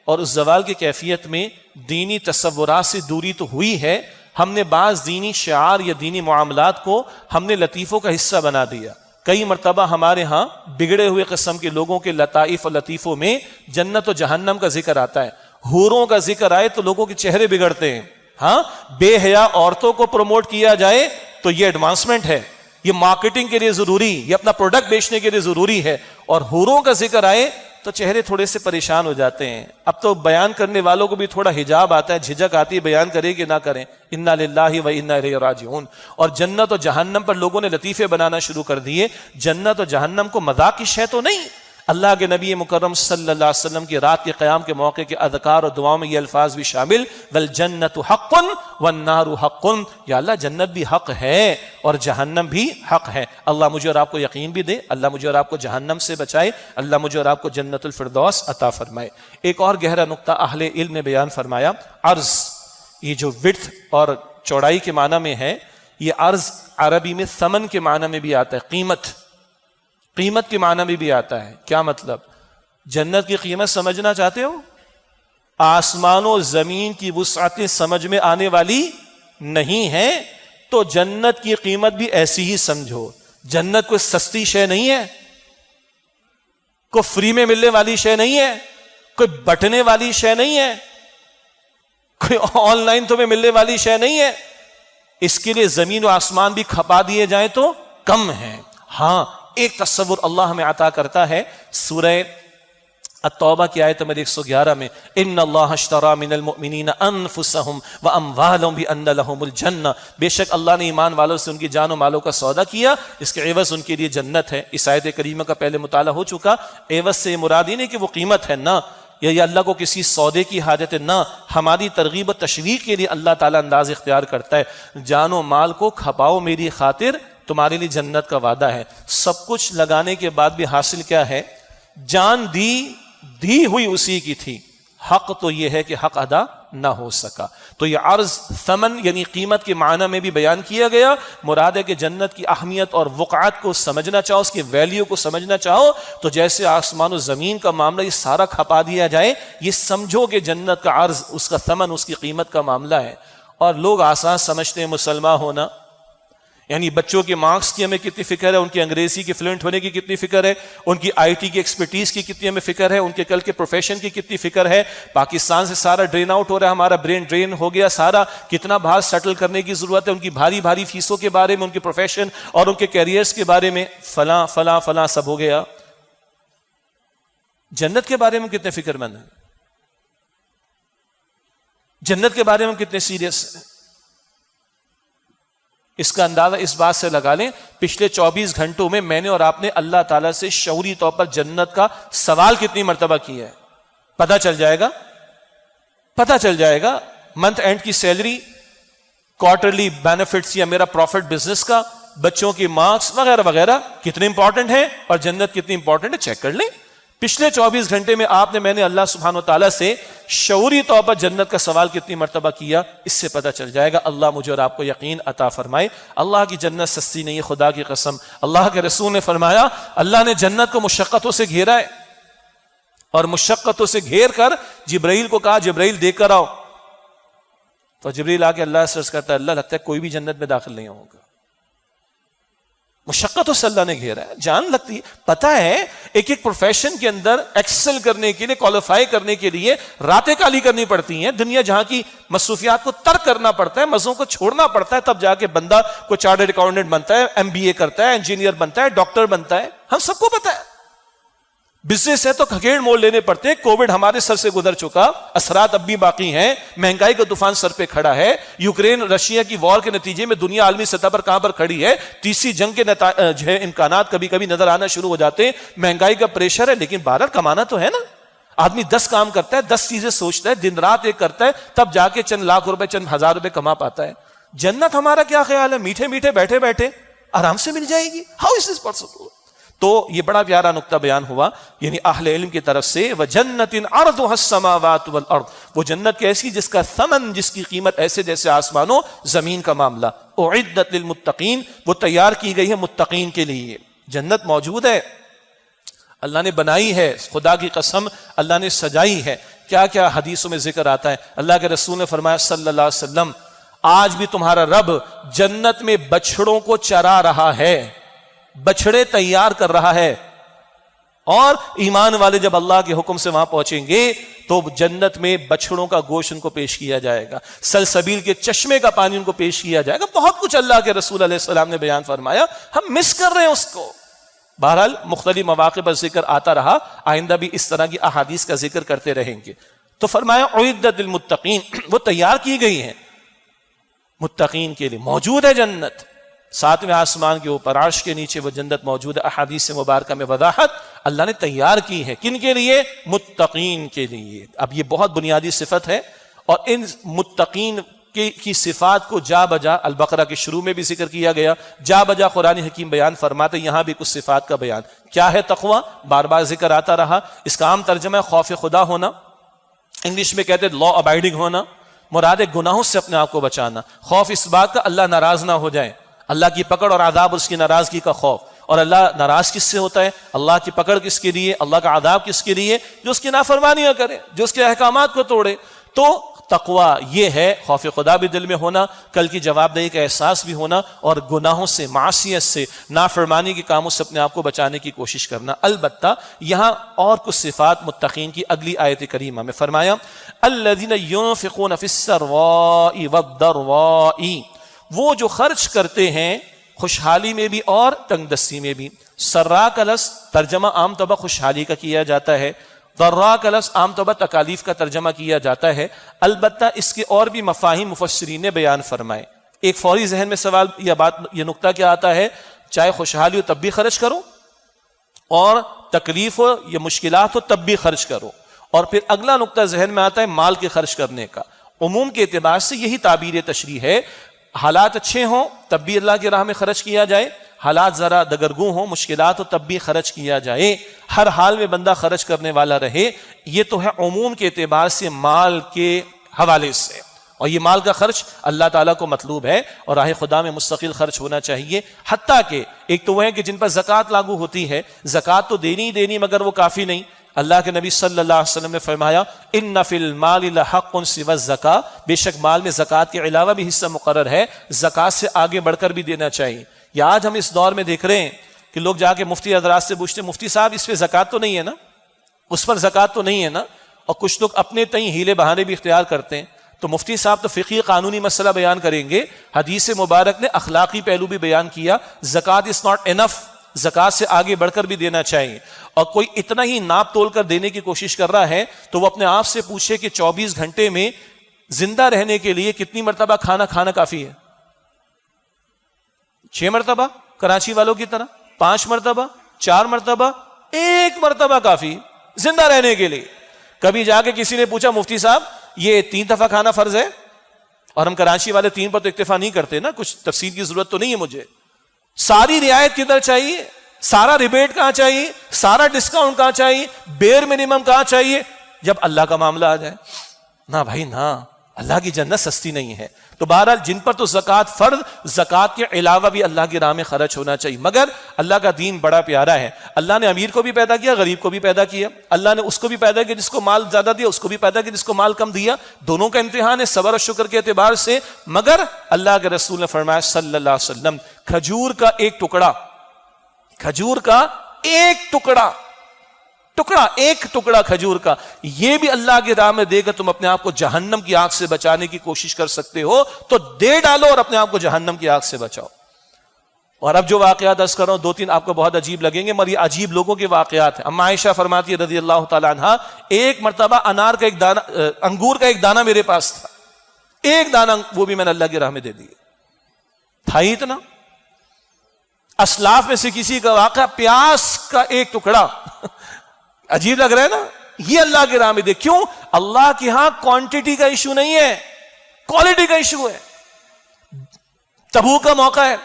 [SPEAKER 1] اور اس زوال کی کیفیت میں دینی تصورات سے دوری تو ہوئی ہے. ہم نے بعض دینی شعار یا دینی معاملات کو ہم نے لطیفوں کا حصہ بنا دیا. کئی مرتبہ ہمارے ہاں بگڑے ہوئے قسم کے لوگوں کے لطائف اور لطیفوں میں جنت و جہنم کا ذکر آتا ہے. حوروں کا ذکر آئے تو لوگوں کے چہرے بگڑتے ہیں. ہاں، بے حیا عورتوں کو پروموٹ کیا جائے تو یہ ایڈوانسمنٹ ہے، یہ مارکیٹنگ کے لیے ضروری، یہ اپنا پروڈکٹ بیچنے کے لیے ضروری ہے. اور حوروں کا ذکر آئے تو چہرے تھوڑے سے پریشان ہو جاتے ہیں. اب تو بیان کرنے والوں کو بھی تھوڑا حجاب آتا ہے، جھجک آتی ہے، بیان کرے کہ نہ کریں. انا للہ و انا الیہ راجعون. اور جنت و جہنم پر لوگوں نے لطیفے بنانا شروع کر دیے. جنت و جہنم کو مذاق کی شے تو نہیں. اللہ کے نبی مکرم صلی اللہ علیہ وسلم کی رات کے قیام کے موقع کے اذکار اور دعاؤں میں یہ الفاظ بھی شامل، والجنت حق والنار حق. یا اللہ جنت بھی حق ہے اور جہنم بھی حق ہے. اللہ مجھے اور آپ کو یقین بھی دے، اللہ مجھے اور آپ کو جہنم سے بچائے، اللہ مجھے اور آپ کو جنت الفردوس عطا فرمائے. ایک اور گہرا نقطہ اہل علم نے بیان فرمایا، عرض، یہ جو وڈتھ اور چوڑائی کے معنی میں ہے، یہ عرض عربی میں ثمن کے معنی میں بھی آتا ہے، قیمت کے معنی میں بھی آتا ہے۔ کیا مطلب؟ جنت کی قیمت سمجھنا چاہتے ہو؟ آسمان و زمین کی وسعتیں سمجھ میں آنے والی نہیں ہے، تو جنت کی قیمت بھی ایسی ہی سمجھو۔ جنت کوئی سستی شے نہیں ہے، کوئی فری میں ملنے والی شے نہیں ہے، کوئی بٹنے والی شے نہیں ہے، کوئی آن لائن تمہیں ملنے والی شے نہیں ہے۔ اس کے لیے زمین و آسمان بھی کھپا دیے جائیں تو کم ہے۔ ہاں، ایک تصور اللہ ہمیں عطا کرتا ہے، سورہ التوبہ کی آیت نمبر 111 میں، ان اللہ اشتری من المؤمنین انفسهم واموالهم بان لهم الجنہ، بے شک اللہ نے ایمان والوں سے ان کی جان و مالوں کا سودا کیا، اس کے عوض ان کے لیے جنت ہے۔ اس آیت کریمہ کا پہلے مطالعہ ہو چکا۔ عوض سے مراد یہ نہیں کہ وہ قیمت ہے، نہ، یہ اللہ کو کسی سودے کی حاجت ہے، نہ، ہماری ترغیب و تشویق کے لیے اللہ تعالیٰ انداز اختیار کرتا ہے۔ جان و مال کو کھپاؤ میری خاطر، تمہارے لیے جنت کا وعدہ ہے۔ سب کچھ لگانے کے بعد بھی حاصل کیا ہے؟ جان دی ہوئی اسی کی تھی، حق تو یہ ہے کہ حق ادا نہ ہو سکا۔ تو یہ عرض ثمن یعنی قیمت کے معنی میں بھی بیان کیا گیا۔ مراد ہے کہ جنت کی اہمیت اور وقعت کو سمجھنا چاہو، اس کی ویلیو کو سمجھنا چاہو، تو جیسے آسمان و زمین کا معاملہ یہ سارا کھپا دیا جائے، یہ سمجھو کہ جنت کا عرض، اس کا ثمن، اس کی قیمت کا معاملہ ہے۔ اور لوگ آسان سمجھتے ہیں مسلمان ہونا، یعنی بچوں کے مارکس کی ہمیں کتنی فکر ہے، ان کی انگریزی کی فلوئنٹ ہونے کی کتنی فکر ہے، ان کی آئی ٹی کی ایکسپرٹیز کی کتنی ہمیں فکر ہے، ان کے کل کے پروفیشن کی کتنی فکر ہے۔ پاکستان سے سارا ڈرین آؤٹ ہو رہا ہے، ہمارا برین ڈرین ہو گیا سارا، کتنا باہر سیٹل کرنے کی ضرورت ہے، ان کی بھاری فیسوں کے بارے میں، ان کے پروفیشن اور ان کے کیریئرز کے بارے میں، فلاں فلاں فلاں سب ہو گیا۔ جنت کے بارے میں کتنے فکر مند ہیں؟ جنت کے بارے میں کتنے سیریس ہیں؟ اس کا اندازہ اس بات سے لگا لیں، پچھلے 24 گھنٹوں میں نے اور آپ نے اللہ تعالیٰ سے شعوری طور پر جنت کا سوال کتنی مرتبہ کیا ہے۔ پتہ چل جائے گا منتھ اینڈ کی سیلری، کوارٹرلی بینیفٹس یا میرا پروفٹ بزنس کا، بچوں کی مارکس وغیرہ وغیرہ کتنے امپورٹنٹ ہیں اور جنت کتنی امپورٹنٹ ہے، چیک کر لیں۔ پچھلے 24 گھنٹے میں آپ نے، میں نے اللہ سبحانہ وتعالیٰ سے شعوری طور پر جنت کا سوال کتنی مرتبہ کیا، اس سے پتہ چل جائے گا۔ اللہ مجھے اور آپ کو یقین عطا فرمائے۔ اللہ کی جنت سستی نہیں ہے، خدا کی قسم۔ اللہ کے رسول نے فرمایا، اللہ نے جنت کو مشقتوں سے گھیرا ہے، اور مشقتوں سے گھیر کر جبرائیل کو کہا، جبرائیل دیکھ کر آؤ۔ تو جبرائیل آ کے اللہ سے عرض کرتا ہے، اللہ لگتا ہے کوئی بھی جنت میں داخل نہیں ہوگا۔ مشقتوں سے اللہ نے گھیرا ہے، جان لگتی ہے۔ پتہ ہے ایک پروفیشن کے اندر ایکسل کرنے کے لیے، کوالیفائی کرنے کے لیے راتیں کالی کرنی پڑتی ہیں، دنیا جہاں کی مصروفیات کو ترک کرنا پڑتا ہے، مزوں کو چھوڑنا پڑتا ہے، تب جا کے بندہ کوئی چارٹرڈ اکاؤنٹنٹ بنتا ہے، MBA کرتا ہے، انجینئر بنتا ہے، ڈاکٹر بنتا ہے۔ ہم سب کو پتہ ہے بزنس ہے تو کھگیڑ موڑ لینے پڑتے ہیں۔ کووڈ ہمارے سر سے گزر چکا، اثرات اب بھی باقی ہیں، مہنگائی کا طوفان سر پہ کھڑا ہے، یوکرین رشیا کی وار کے نتیجے میں دنیا عالمی سطح پر کہاں پر کھڑی ہے، تیسری جنگ کے امکانات کبھی کبھی نظر آنا شروع ہو جاتے ہیں، مہنگائی کا پریشر ہے، لیکن بہرحال کمانا تو ہے نا۔ آدمی 10 کام کرتا ہے، 10 چیزیں سوچتا ہے، دن رات ایک کرتا ہے، تب جا کے چند لاکھ روپے، چند ہزار روپے کما پاتا ہے۔ جنت ہمارا کیا خیال ہے؟ میٹھے میٹھے بیٹھے بیٹھے آرام سے مل جائے گی۔ How is this possible? تو یہ بڑا پیارا نقطہ بیان ہوا، یعنی اہل علم کی طرف سے، وَجَنَّةٍ عَرْضُهَا السَّمَاوَاتُ وَالْأَرْضُ، وہ جنت کی ایسی جس کا ثمن، جس کی قیمت ایسے جیسے آسمانوں زمین کا معاملہ۔ اُعِدَّتْ لِلْمُتَّقِينَ، وہ تیار کی گئی ہے متقین کے لیے۔ جنت موجود ہے، اللہ نے بنائی ہے، خدا کی قسم اللہ نے سجائی ہے۔ کیا کیا حدیثوں میں ذکر آتا ہے، اللہ کے رسول نے فرمایا صلی اللہ علیہ وسلم، آج بھی تمہارا رب جنت میں بچھڑوں کو چرا رہا ہے، بچڑے تیار کر رہا ہے، اور ایمان والے جب اللہ کے حکم سے وہاں پہنچیں گے تو جنت میں بچڑوں کا گوشت ان کو پیش کیا جائے گا، سلسبیل کے چشمے کا پانی ان کو پیش کیا جائے گا۔ بہت کچھ اللہ کے رسول علیہ السلام نے بیان فرمایا، ہم مس کر رہے ہیں اس کو۔ بہرحال مختلف مواقع پر ذکر آتا رہا، آئندہ بھی اس طرح کی احادیث کا ذکر کرتے رہیں گے۔ تو فرمایا اعدت للمتقین، وہ تیار کی گئی ہیں متقین کے لیے، موجود ہے جنت 7ویں آسمان کے اوپر، عرش کے نیچے وہ جنت موجود ہے۔ احادیث مبارکہ میں وضاحت اللہ نے تیار کی ہے، کن کے لیے؟ متقین کے لیے۔ اب یہ بہت بنیادی صفت ہے، اور ان متقین کی صفات کو جا بجا البقرہ کے شروع میں بھی ذکر کیا گیا، جا بجا قرآن حکیم بیان فرماتے، یہاں بھی کچھ صفات کا بیان۔ کیا ہے تقویٰ؟ بار بار ذکر آتا رہا، اس کا عام ترجمہ ہے خوف خدا ہونا، انگلش میں کہتے ہیں لا ابائڈنگ ہونا، مراد ہے گناہوں سے اپنے آپ کو بچانا، خوف اس بات کا اللہ ناراض نہ ہو جائے، اللہ کی پکڑ اور عذاب، اس کی ناراضگی کا خوف۔ اور اللہ ناراض کس سے ہوتا ہے؟ اللہ کی پکڑ کس کے لیے، اللہ کا عذاب کس کے لیے؟ جو اس کی نافرمانیاں کرے، جو اس کے احکامات کو توڑے۔ تو تقوی یہ ہے خوف خدا بھی دل میں ہونا، کل کی جواب دہی کا احساس بھی ہونا، اور گناہوں سے، معصیت سے، نافرمانی کے کاموں سے اپنے آپ کو بچانے کی کوشش کرنا۔ البتہ یہاں اور کچھ صفات متقین کی اگلی آیت کریمہ میں فرمایا الذین ينفقون فی السراء والضراء، وہ جو خرچ کرتے ہیں خوشحالی میں بھی اور تنگ دستی میں بھی۔ سرا کا لفظ ترجمہ عام طور پر خوشحالی کا کیا جاتا ہے، ضراء کا لفظ عام طور پر تکالیف کا ترجمہ کیا جاتا ہے۔ البتہ اس کے اور بھی مفاہیم مفسرین نے بیان فرمائے۔ ایک فوری ذہن میں سوال یا بات، یہ نقطہ کیا آتا ہے؟ چاہے خوشحالی ہو تب بھی خرچ کرو، اور تکلیف ہو یا مشکلات ہو تب بھی خرچ کرو۔ اور پھر اگلا نقطہ ذہن میں آتا ہے مال کے خرچ کرنے کا۔ عموم کے اعتبار سے یہی تعبیر تشریح ہے، حالات اچھے ہوں تب بھی اللہ کی راہ میں خرچ کیا جائے، حالات ذرا دگرگوں ہوں، مشکلات ہو تب بھی خرچ کیا جائے، ہر حال میں بندہ خرچ کرنے والا رہے۔ یہ تو ہے عموم کے اعتبار سے مال کے حوالے سے، اور یہ مال کا خرچ اللہ تعالیٰ کو مطلوب ہے، اور راہ خدا میں مستقل خرچ ہونا چاہیے۔ حتیٰ کہ ایک تو وہ ہے کہ جن پر زکوٰۃ لاگو ہوتی ہے، زکوٰۃ تو دینی ہی دینی، مگر وہ کافی نہیں۔ اللہ کے نبی صلی اللہ علیہ وسلم نے فرمایا ان فی المال لحق سوی الزکاۃ، بے شک مال میں زکوٰۃ کے علاوہ بھی حصہ مقرر ہے، زکوٰۃ سے آگے بڑھ کر بھی دینا چاہیے۔ یا آج ہم اس دور میں دیکھ رہے ہیں کہ لوگ جا کے مفتی حضرات سے پوچھتے ہیں مفتی صاحب اس پہ زکوٰۃ تو نہیں ہے نا، اس پر زکوٰۃ تو نہیں ہے نا، اور کچھ لوگ اپنے تئیں ہیلے بہانے بھی اختیار کرتے ہیں۔ تو مفتی صاحب تو فقہی قانونی مسئلہ بیان کریں گے، حدیث مبارک نے اخلاقی پہلو بھی بیان کیا، زکوٰۃ از ناٹ انف، زکوٰۃ سے آگے بڑھ کر بھی دینا چاہیے۔ اور کوئی اتنا ہی ناپ تول کر دینے کی کوشش کر رہا ہے تو وہ اپنے آپ سے پوچھے کہ 24 گھنٹے میں زندہ رہنے کے لیے کتنی مرتبہ کھانا کھانا کافی ہے؟ 6 مرتبہ کراچی والوں کی طرح، 5 مرتبہ، 4 مرتبہ، 1 مرتبہ کافی زندہ رہنے کے لیے۔ کبھی جا کے کسی نے پوچھا مفتی صاحب یہ 3 دفعہ کھانا فرض ہے؟ اور ہم کراچی والے 3 پر تو اکتفا نہیں کرتے نا، کچھ تفصیل کی ضرورت تو نہیں ہے مجھے۔ ساری رعایت کدھر چاہیے؟ سارا ریبیٹ کہاں چاہیے؟ سارا ڈسکاؤنٹ کہاں چاہیے؟ بیئر منیمم کہاں چاہیے جب اللہ کا معاملہ آ جائے؟ نہ بھائی نہ، اللہ کی جنت سستی نہیں ہے۔ تو بہرحال جن پر تو زکوٰۃ فرض، زکوٰۃ کے علاوہ بھی اللہ کی راہ میں خرچ ہونا چاہیے۔ مگر اللہ کا دین بڑا پیارا ہے، اللہ نے امیر کو بھی پیدا کیا، غریب کو بھی پیدا کیا، اللہ نے اس کو بھی پیدا کیا جس کو مال زیادہ دیا، اس کو بھی پیدا کیا جس کو مال کم دیا، دونوں کا امتحان ہے صبر اور شکر کے اعتبار سے۔ مگر اللہ کے رسول نے فرمایا صلی اللہ علیہ وسلم کھجور کا ایک ٹکڑا، کھجور کا ایک ٹکڑا کھجور کا، یہ بھی اللہ کی راہ میں دے کر تم اپنے آپ کو جہنم کی آگ سے بچانے کی کوشش کر سکتے ہو تو دے ڈالو اور اپنے آپ کو جہنم کی آگ سے بچاؤ۔ اور اب جو واقعات عرض کر رہا ہوں 2-3 آپ کو بہت عجیب لگیں گے، مگر یہ عجیب لوگوں کے واقعات ہیں۔ اما عائشہ فرماتی ہے رضی اللہ تعالی عنہا، ایک مرتبہ انگور کا ایک دانہ میرے پاس تھا، ایک دانہ، وہ بھی میں نے اللہ کی راہ میں دے دیا، تھا ہی اتنا۔ اسلاف میں سے کسی کا واقعہ، پیاز کا ایک ٹکڑا، عجیب لگ رہا ہے نا، یہ اللہ کی راہ میں دے۔ کیوں؟ اللہ کے ہاں کوانٹٹی کا ایشو نہیں ہے، کوالٹی کا ایشو ہے۔ تبوک کا موقع ہے،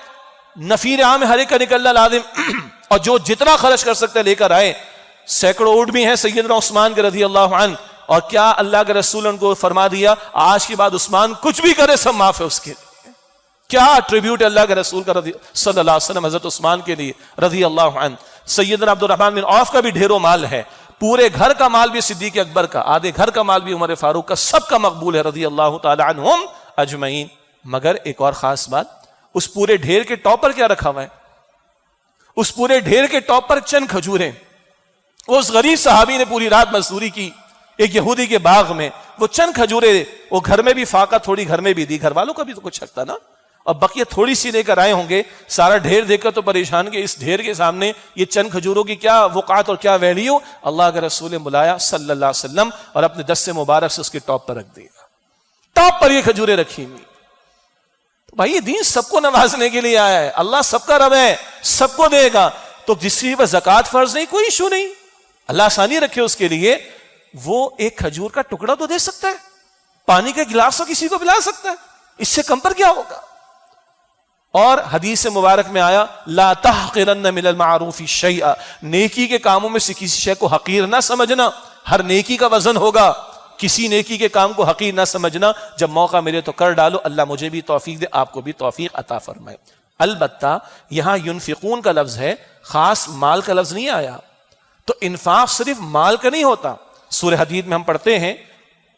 [SPEAKER 1] نفیر عام ہر ایک کا نکلنا لازم، اور جو جتنا خرچ کر سکتے لے کر آئے۔ سینکڑوں اونٹ بھی ہیں سیدنا عثمان کے رضی اللہ عنہ، اور کیا اللہ کے رسول ان کو فرما دیا آج کے بعد عثمان کچھ بھی کرے سب معاف ہے اس کے۔ کیا ٹریبیوٹ اللہ کے رسول کا صلی اللہ علیہ وسلم حضرت عثمان کے لیے رضی اللہ عنہ۔ سیدنا عبد الرحمن بن عوف کا بھی ڈھیروں مال ہے، پورے گھر کا مال بھی صدیق اکبر کا، آدھے گھر کا مال بھی عمر فاروق کا، سب کا مقبول ہے رضی اللہ تعالی عنہم اجمعین۔ مگر ایک اور خاص بات، اس پورے ڈھیر کے ٹاپ پر کیا رکھا ہوا ہے؟ اس پورے ڈھیر کے ٹاپ پر چند کھجوریں۔ اس غریب صحابی نے پوری رات مزدوری کی ایک یہودی کے باغ میں، وہ چند کھجوریں، وہ گھر میں بھی فاقہ تھوڑی گھر میں بھی دی، گھر والوں کا بھی تو کچھ حق تھا نا، اور بقیہ تھوڑی سی لے کر آئے ہوں گے۔ سارا ڈھیر دیکھ کر تو پریشان کہ اس ڈھیر کے سامنے یہ چند کھجوروں کی کیا وقعت اور کیا ویلیو۔ اللہ کے رسول نے بلایا صلی اللہ علیہ وسلم اور اپنے دست مبارک سے اس کے ٹاپ پر رکھ دیا، ٹاپ پر یہ کھجوریں رکھی ہوئی۔ بھائی یہ دین سب کو نوازنے کے لیے آیا ہے، اللہ سب کا رب ہے، سب کو دے گا۔ تو جس کی پر زکوٰۃ فرض نہیں، کوئی ایشو نہیں، اللہ آسانی رکھے اس کے لیے، وہ ایک کھجور کا ٹکڑا تو دے سکتا ہے، پانی کا گلاس تو کسی کو پلا سکتا ہے، اس سے کم پر کیا ہوگا۔ اور حدیث مبارک میں آیا لا تحقرن من المعروف شیئا، نیکی کے کاموں میں سے کسی شے کو حقیر نہ سمجھنا، ہر نیکی کا وزن ہوگا۔ کسی نیکی کے کام کو حقیر نہ سمجھنا، جب موقع ملے تو کر ڈالو، اللہ مجھے بھی توفیق دے، آپ کو بھی توفیق عطا فرمائے۔ البتہ یہاں ینفقون کا لفظ ہے، خاص مال کا لفظ نہیں آیا، تو انفاق صرف مال کا نہیں ہوتا۔ سورہ حدید میں ہم پڑھتے ہیں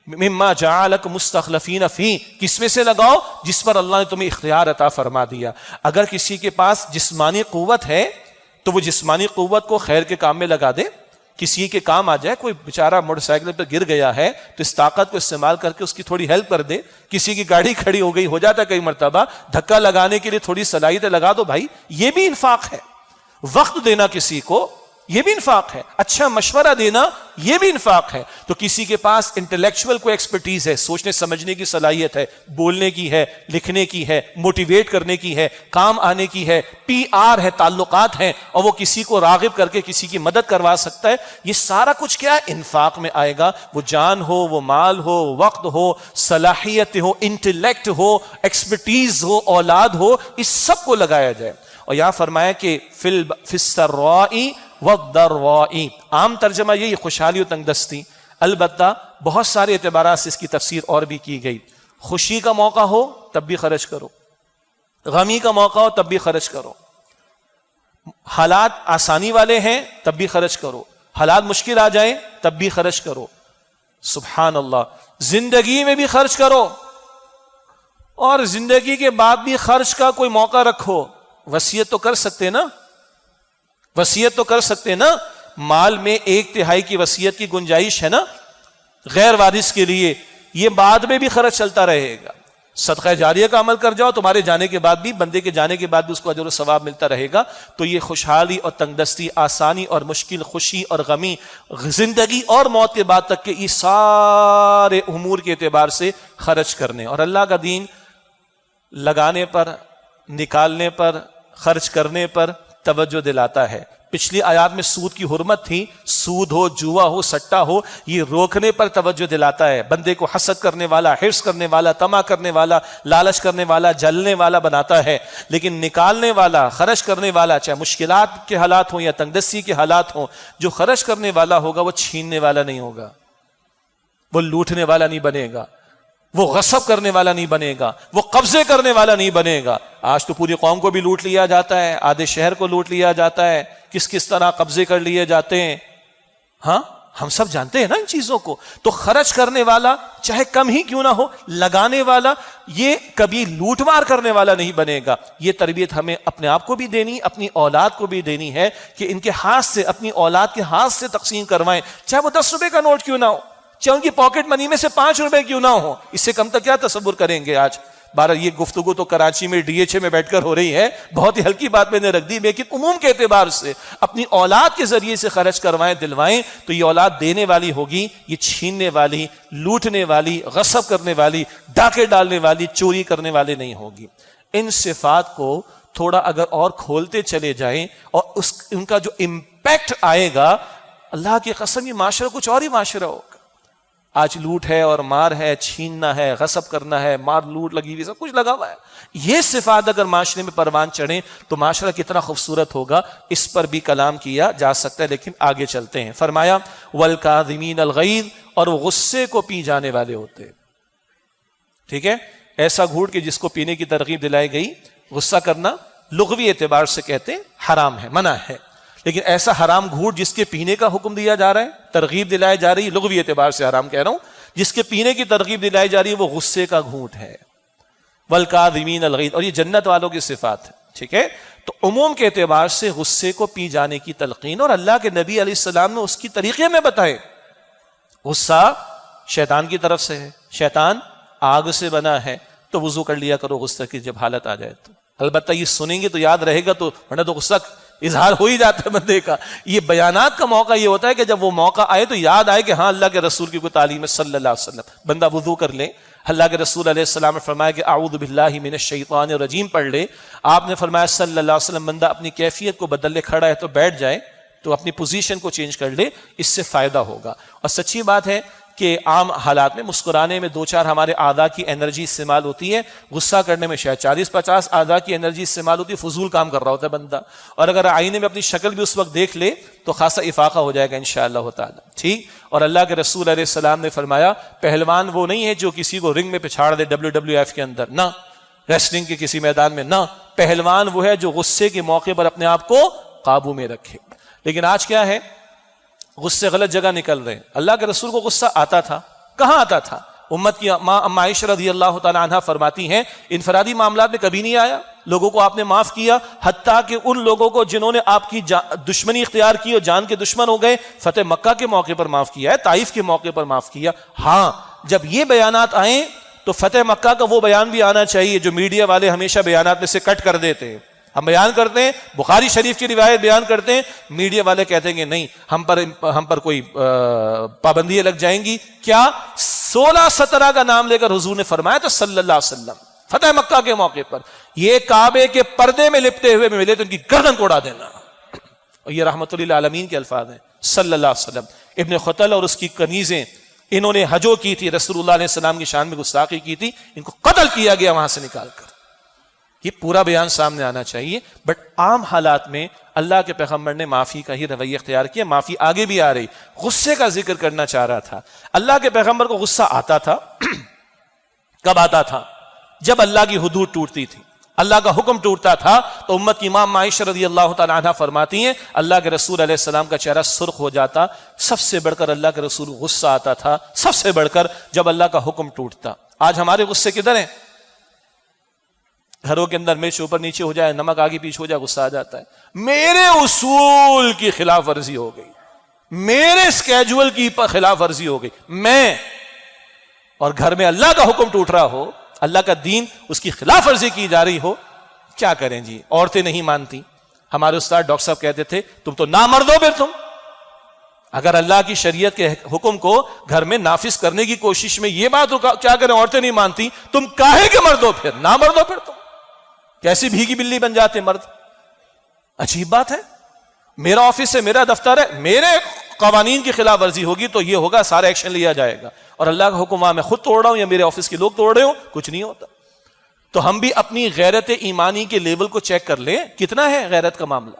[SPEAKER 1] مما جعلکم مستخلفین فی، کس میں سے لگاؤ؟ جس پر اللہ نے تمہیں اختیار عطا فرما دیا۔ اگر کسی کے پاس جسمانی قوت ہے تو وہ جسمانی قوت کو خیر کے کام میں لگا دے، کسی کے کام آ جائے، کوئی بیچارہ موٹر سائیکل پہ گر گیا ہے تو اس طاقت کو استعمال کر کے اس کی تھوڑی ہیلپ کر دے، کسی کی گاڑی کھڑی ہو گئی، ہو جاتا ہے کئی مرتبہ، دھکا لگانے کے لیے تھوڑی صلاحیت لگا دو بھائی، یہ بھی انفاق ہے۔ وقت دینا کسی کو، یہ بھی انفاق ہے۔ اچھا مشورہ دینا، یہ بھی انفاق ہے۔ تو کسی کے پاس انٹلیکچوئل کوئی ایکسپرٹیز ہے، سوچنے سمجھنے کی صلاحیت ہے، بولنے کی ہے، لکھنے کی ہے، موٹیویٹ کرنے کی ہے، کام آنے کی ہے، پی آر ہے، تعلقات ہیں، اور وہ کسی کو راغب کر کے کسی کی مدد کروا سکتا ہے، یہ سارا کچھ کیا ہے؟ انفاق میں آئے گا۔ وہ جان ہو، وہ مال ہو، وقت ہو، صلاحیت ہو، انٹلیکٹ ہو، ایکسپرٹیز ہو، اولاد ہو، اس سب کو لگایا جائے۔ اور یہاں فرمایا کہ فی السراء والضراء، عام ترجمہ یہی خوشحالی و تنگ دستی، البتہ بہت سارے اعتبارات سے اس کی تفسیر اور بھی کی گئی۔ خوشی کا موقع ہو تب بھی خرچ کرو، غمی کا موقع ہو تب بھی خرچ کرو، حالات آسانی والے ہیں تب بھی خرچ کرو، حالات مشکل آ جائیں تب بھی خرچ کرو۔ سبحان اللہ، زندگی میں بھی خرچ کرو اور زندگی کے بعد بھی خرچ کا کوئی موقع رکھو۔ وصیت تو کر سکتے نا، وصیت تو کر سکتے نا، مال میں 1/3 کی وصیت کی گنجائش ہے نا غیر وارث کے لیے، یہ بعد میں بھی خرچ چلتا رہے گا۔ صدقہ جاریہ کا عمل کر جاؤ، تمہارے جانے کے بعد بھی، بندے کے جانے کے بعد بھی اس کو اجر و ثواب ملتا رہے گا۔ تو یہ خوشحالی اور تنگدستی، آسانی اور مشکل، خوشی اور غمی، زندگی اور موت کے بعد تک کے یہ سارے امور کے اعتبار سے خرچ کرنے، اور اللہ کا دین لگانے پر، نکالنے پر، خرچ کرنے پر توجہ دلاتا ہے۔ پچھلی آیات میں سود کی حرمت تھی، سود ہو، جوا ہو، سٹا ہو، یہ روکنے پر توجہ دلاتا ہے۔ بندے کو حسد کرنے والا، حرص کرنے والا، طمع کرنے والا، لالچ کرنے والا، جلنے والا بناتا ہے، لیکن نکالنے والا، خرچ کرنے والا، چاہے مشکلات کے حالات ہوں یا تنگدستی کے حالات ہوں، جو خرچ کرنے والا ہوگا وہ چھیننے والا نہیں ہوگا، وہ لوٹنے والا نہیں بنے گا، وہ غصب کرنے والا نہیں بنے گا، وہ قبضے کرنے والا نہیں بنے گا۔ آج تو پوری قوم کو بھی لوٹ لیا جاتا ہے، آدھے شہر کو لوٹ لیا جاتا ہے، کس طرح قبضے کر لیے جاتے ہیں، ہاں ہم سب جانتے ہیں نا ان چیزوں کو۔ تو خرچ کرنے والا چاہے کم ہی کیوں نہ ہو، لگانے والا، یہ کبھی لوٹ مار کرنے والا نہیں بنے گا۔ یہ تربیت ہمیں اپنے آپ کو بھی دینی، اپنی اولاد کو بھی دینی ہے کہ ان کے ہاتھ سے، اپنی اولاد کے ہاتھ سے تقسیم کروائیں، چاہے وہ 10 روپے کا نوٹ کیوں نہ ہو، چاہے ان کی پاکٹ منی میں سے 5 روپے کیوں نہ ہو، اس سے کم تک کیا تصور کریں گے آج۔ بارہ یہ گفتگو تو کراچی میں DHA میں بیٹھ کر ہو رہی ہے، بہت ہی ہلکی بات میں نے رکھ دی، لیکن عموم کے اعتبار سے اپنی اولاد کے ذریعے سے خرچ کروائیں، دلوائیں، تو یہ اولاد دینے والی ہوگی، یہ چھیننے والی، لوٹنے والی، غصب کرنے والی، ڈاکے ڈالنے والی، چوری کرنے والی نہیں ہوگی۔ ان صفات کو تھوڑا اگر اور کھولتے چلے جائیں اور ان کا جو امپیکٹ آئے گا، اللہ کی قسم یہ معاشرہ کچھ اور ہی معاشرہ ہوگا۔ آج لوٹ ہے اور مار ہے، چھیننا ہے، غصب کرنا ہے، مار لوٹ لگی ہوئی، سب کچھ لگا ہوا ہے۔ یہ صفات اگر معاشرے میں پروان چڑھیں تو معاشرہ کتنا خوبصورت ہوگا، اس پر بھی کلام کیا جا سکتا ہے، لیکن آگے چلتے ہیں۔ فرمایا والکاظمین الغیظ، اور وہ غصے کو پی جانے والے ہوتے، ٹھیک ہے، ایسا گھوٹ کہ جس کو پینے کی ترغیب دلائی گئی۔ غصہ کرنا لغوی اعتبار سے کہتے ہیں حرام ہے، منع ہے، لیکن ایسا حرام گھوٹ جس کے پینے کا حکم دیا جا رہا ہے، ترغیب دلائی جا رہی ہے، لغوی اعتبار سے حرام کہہ رہا ہوں، جس کے پینے کی ترغیب دلائی جا رہی ہے وہ غصے کا گھوٹ ہے۔ والکاظمین الغیظ، اور یہ جنت والوں کی صفات ہے، ٹھیک ہے۔ تو عموم کے اعتبار سے غصے کو پی جانے کی تلقین، اور اللہ کے نبی علیہ السلام نے اس کی طریقے میں بتائے۔ غصہ شیطان کی طرف سے ہے، شیطان آگ سے بنا ہے، تو وضو کر لیا کرو غصے کی جب حالت آ جائے تو۔ البتہ یہ سنیں گے تو یاد رہے گا، تو ورنہ تو غصہ اظہار ہو ہی جاتا ہے بندے کا۔ یہ بیانات کا موقع یہ ہوتا ہے کہ جب وہ موقع آئے تو یاد آئے کہ ہاں اللہ کے رسول کی کوئی تعلیم ہے صلی اللہ علیہ وسلم، بندہ وضو کر لے۔ اللہ کے رسول علیہ السلام نے فرمایا کہ اعوذ باللہ من الشیطان الرجیم پڑھ لے۔ آپ نے فرمایا صلی اللہ علیہ وسلم بندہ اپنی کیفیت کو بدل لے، کھڑا ہے تو بیٹھ جائے، تو اپنی پوزیشن کو چینج کر لے، اس سے فائدہ ہوگا۔ اور سچی بات ہے کہ عام حالات میں مسکرانے میں 2-4 ہمارے اعضاء کی انرجی استعمال ہوتی ہے، غصہ کرنے میں شاید 40-50 اعضاء کی انرجی استعمال ہوتی ہے، فضول کام کر رہا ہوتا ہے بندہ، اور اگر آئینے میں اپنی شکل بھی اس وقت دیکھ لے تو خاصا افاقہ ہو جائے گا انشاءاللہ تعالی. ٹھیک. اور اللہ کے رسول علیہ السلام نے فرمایا پہلوان وہ نہیں ہے جو کسی کو رنگ میں پچھاڑ دے WWF کے اندر، نہ ریسلنگ کے کسی میدان میں، نہ. پہلوان وہ ہے جو غصے کے موقع پر اپنے آپ کو قابو میں رکھے. لیکن آج کیا ہے، غصے غلط جگہ نکل رہے ہیں. اللہ کے رسول کو غصہ آتا تھا، کہاں آتا تھا؟ امت کی ماں اما عائشہ رضی اللہ تعالی عنہا فرماتی ہیں انفرادی معاملات میں کبھی نہیں آیا، لوگوں کو آپ نے معاف کیا، حتیٰ کہ ان لوگوں کو جنہوں نے آپ کی دشمنی اختیار کی اور جان کے دشمن ہو گئے، فتح مکہ کے موقع پر معاف کیا ہے، طائف کے موقع پر معاف کیا. ہاں جب یہ بیانات آئیں تو فتح مکہ کا وہ بیان بھی آنا چاہیے جو میڈیا والے ہمیشہ بیانات میں سے کٹ کر دیتے ہیں. ہم بیان کرتے ہیں، بخاری شریف کی روایت بیان کرتے ہیں، میڈیا والے کہتے ہیں کہ نہیں ہم پر کوئی پابندیاں لگ جائیں گی. کیا 16-17 کا نام لے کر حضور نے فرمایا تو صلی اللہ علیہ وسلم فتح مکہ کے موقع پر یہ کعبے کے پردے میں لپٹے ہوئے ملے تو ان کی گردن کو اڑا دینا. اور یہ رحمت للعالمین کے الفاظ ہیں صلی اللہ علیہ وسلم. ابن خطل اور اس کی کنیزیں، انہوں نے حجو کی تھی، رسول اللہ علیہ السلام کی شان میں گستاخی کی تھی، ان کو قتل کیا گیا وہاں سے نکال کر. یہ پورا بیان سامنے آنا چاہیے. بٹ عام حالات میں اللہ کے پیغمبر نے معافی کا ہی رویہ اختیار کیا. معافی آگے بھی آ رہی. غصے کا ذکر کرنا چاہ رہا تھا. اللہ کے پیغمبر کو غصہ آتا تھا. کب آتا تھا؟ جب اللہ کی حدود ٹوٹتی تھی، اللہ کا حکم ٹوٹتا تھا تو امت کی امام عائشہ رضی اللہ تعالی عنہا فرماتی ہیں اللہ کے رسول علیہ السلام کا چہرہ سرخ ہو جاتا. سب سے بڑھ کر اللہ کے رسول کو غصہ آتا تھا، سب سے بڑھ کر جب اللہ کا حکم ٹوٹتا. آج ہمارے غصے کدھر ہیں؟ گھروں کے اندر مرچ اوپر نیچے ہو جائے، نمک آگے پیچھے ہو جائے، غصہ آ جاتا ہے. میرے اصول کی خلاف ورزی ہو گئی، میرے اسکیجول کی خلاف ورزی ہو گئی، میں اور گھر میں اللہ کا حکم ٹوٹ رہا ہو، اللہ کا دین اس کی خلاف ورزی کی جا رہی ہو. کیا کریں جی؟ عورتیں نہیں مانتی. ہمارے استاد ڈاکٹر صاحب کہتے تھے تم تو نامرد ہو. پھر تم اگر اللہ کی شریعت کے حکم کو گھر میں نافذ کرنے کی کوشش میں یہ بات کیا کریں عورتیں نہیں مانتی، تم کاہے کے مرد ہو؟ پھر نامرد ہو. پھر تم کیسی بھیگی بلی بن جاتے مرد؟ عجیب بات ہے. میرا آفس ہے، میرا دفتر ہے، میرے قوانین کی خلاف ورزی ہوگی تو یہ ہوگا، سارا ایکشن لیا جائے گا. اور اللہ کا حکم میں خود توڑ رہا ہوں یا میرے آفس کے لوگ توڑ رہے ہوں، کچھ نہیں ہوتا. تو ہم بھی اپنی غیرت ایمانی کے لیول کو چیک کر لیں، کتنا ہے غیرت کا معاملہ.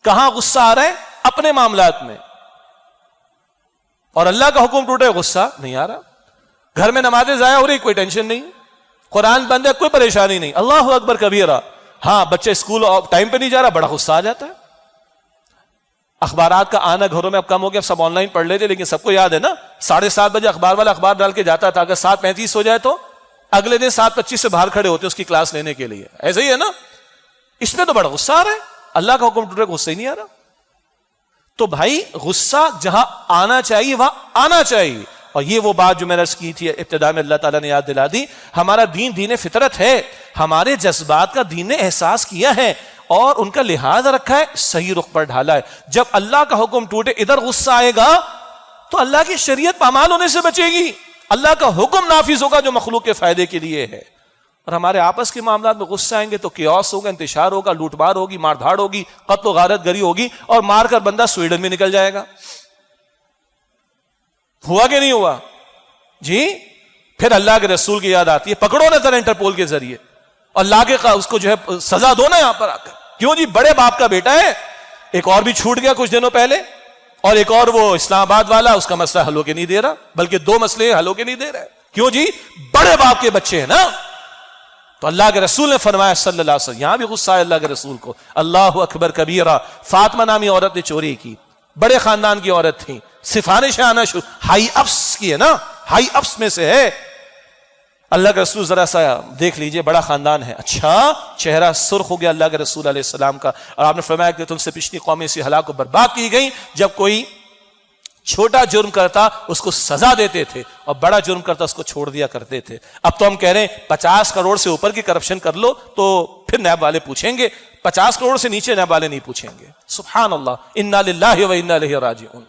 [SPEAKER 1] کہاں غصہ آ رہا ہے؟ اپنے معاملات میں. اور اللہ کا حکم ٹوٹے غصہ نہیں آ رہا. گھر میں نمازیں ضائع ہو رہی، کوئی ٹینشن نہیں. قرآن بند ہے، کوئی پریشانی نہیں. اللہ اکبر کبیرہ. ہاں بچے اسکول ٹائم پہ نہیں جا رہا، بڑا غصہ آ جاتا ہے. اخبارات کا آنا گھروں میں اب کم ہو گیا، سب آن لائن پڑھ لیتے، لیکن سب کو یاد ہے نا 7:30 بجے اخبار والا اخبار ڈال کے جاتا تھا. اگر 7:35 ہو جائے تو اگلے دن 7:25 سے باہر کھڑے ہوتے اس کی کلاس لینے کے لیے. ایسا ہی ہے نا. اس میں تو بڑا غصہ آ رہا ہے. اللہ کا حکم ٹوٹے غصہ ہی نہیں آ رہا. تو بھائی غصہ جہاں آنا چاہیے وہاں آنا چاہیے. اور یہ وہ بات جو میں نے عرض کی تھی ابتدا میں، اللہ تعالیٰ نے یاد دلا دی. ہمارا دین دین فطرت ہے. ہمارے جذبات کا دین نے احساس کیا ہے اور ان کا لحاظ رکھا ہے، صحیح رخ پر ڈھالا ہے. جب اللہ کا حکم ٹوٹے ادھر غصہ آئے گا تو اللہ کی شریعت پامال ہونے سے بچے گی. اللہ کا حکم نافذ ہوگا جو مخلوق کے فائدے کے لیے ہے. اور ہمارے آپس کے معاملات میں غصہ آئیں گے تو کیوس ہوگا، انتشار ہوگا، لوٹ مار ہوگی، مار دھاڑ ہوگی، قتل و غارت گری ہوگی، اور مار کر بندہ سویڈن میں نکل جائے گا. ہوا کہ نہیں ہوا جی؟ پھر اللہ کے رسول کی یاد آتی ہے، پکڑو نا ذرا انٹرپول کے ذریعے اور لا کے اس کو جو ہے سزا دو نا یہاں پر آ کر. کیوں جی؟ بڑے باپ کا بیٹا ہے. ایک اور بھی چھوٹ گیا کچھ دنوں پہلے، اور ایک اور وہ اسلام آباد والا، اس کا مسئلہ حل ہو کے نہیں دے رہا، بلکہ 2 مسئلے حل ہو کے نہیں دے رہا ہے. کیوں جی؟ بڑے باپ کے بچے ہیں نا. تو اللہ کے رسول نے فرمایا صلی اللہ علیہ وسلم، یہاں بھی غصہ ہے اللہ کے رسول کو. اللہ اکبر کبیرہ. فاطمہ نامی عورت نے چوری کی، بڑے خاندان کی عورت تھی، سفارشیں آنا شروع، ہائی اپس کی ہے نا، ہائی اپس میں سے ہے. اللہ کے رسول ذرا سا دیکھ لیجئے، بڑا خاندان ہے. اچھا، چہرہ سرخ ہو گیا اللہ کے رسول علیہ السلام کا. اور آپ نے فرمایا کہ تم سے پچھلی قومیں سے ہلاک و برباد کی گئی. جب کوئی چھوٹا جرم کرتا اس کو سزا دیتے تھے اور بڑا جرم کرتا اس کو چھوڑ دیا کرتے تھے. اب تو ہم کہہ رہے ہیں 50 کروڑ سے اوپر کی کرپشن کر لو تو پھر نیب والے پوچھیں گے، 50 کروڑ سے نیچے نیب والے نہیں پوچھیں گے. سبحان اللہ، انا للہ و انا الیہ راجعون.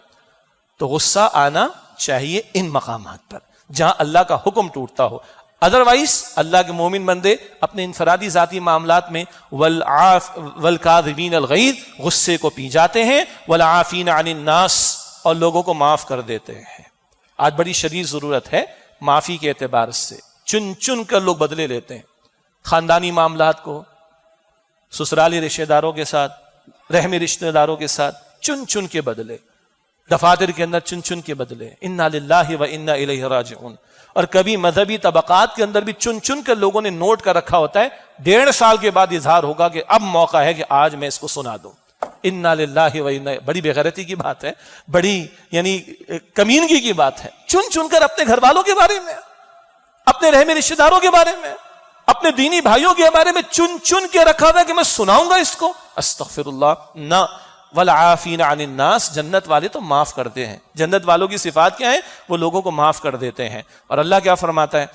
[SPEAKER 1] تو غصہ آنا چاہیے ان مقامات پر جہاں اللہ کا حکم ٹوٹتا ہو. ادروائز اللہ کے مومن بندے اپنے انفرادی ذاتی معاملات میں والکاظمین الغیظ، غصے کو پی جاتے ہیں، والعافین عن الناس، اور لوگوں کو معاف کر دیتے ہیں. آج بڑی شدید ضرورت ہے معافی کے اعتبار سے. چن چن کر لوگ بدلے لیتے ہیں، خاندانی معاملات کو، سسرالی رشتہ داروں کے ساتھ، رحمی رشتہ داروں کے ساتھ چن چن کے بدلے، دفاتر کے اندر چن چن کے بدلے. انا للہ و انا الیہ راجعون. اور کبھی مذہبی طبقات کے اندر بھی چن چن کر لوگوں نے نوٹ کر رکھا ہوتا ہے، 1.5 سال کے بعد اظہار ہوگا کہ اب موقع ہے کہ آج میں اس کو سنا دوں. انا للہ و انا، بڑی بے غیرتی کی بات ہے، بڑی یعنی کمینگی کی بات ہے. چن چن کر اپنے گھر والوں کے بارے میں، اپنے رحمی رشتہ داروں کے بارے میں، اپنے دینی بھائیوں کے بارے میں چن چن کے رکھا ہوا ہے کہ میں سناؤں گا اس کو. استغفر اللہ. نہ، والعافین عن الناس، جنت والے تو معاف کرتے ہیں. جنت والوں کی صفات کیا ہیں؟ وہ لوگوں کو معاف کر دیتے ہیں. اور اللہ کیا فرماتا ہے؟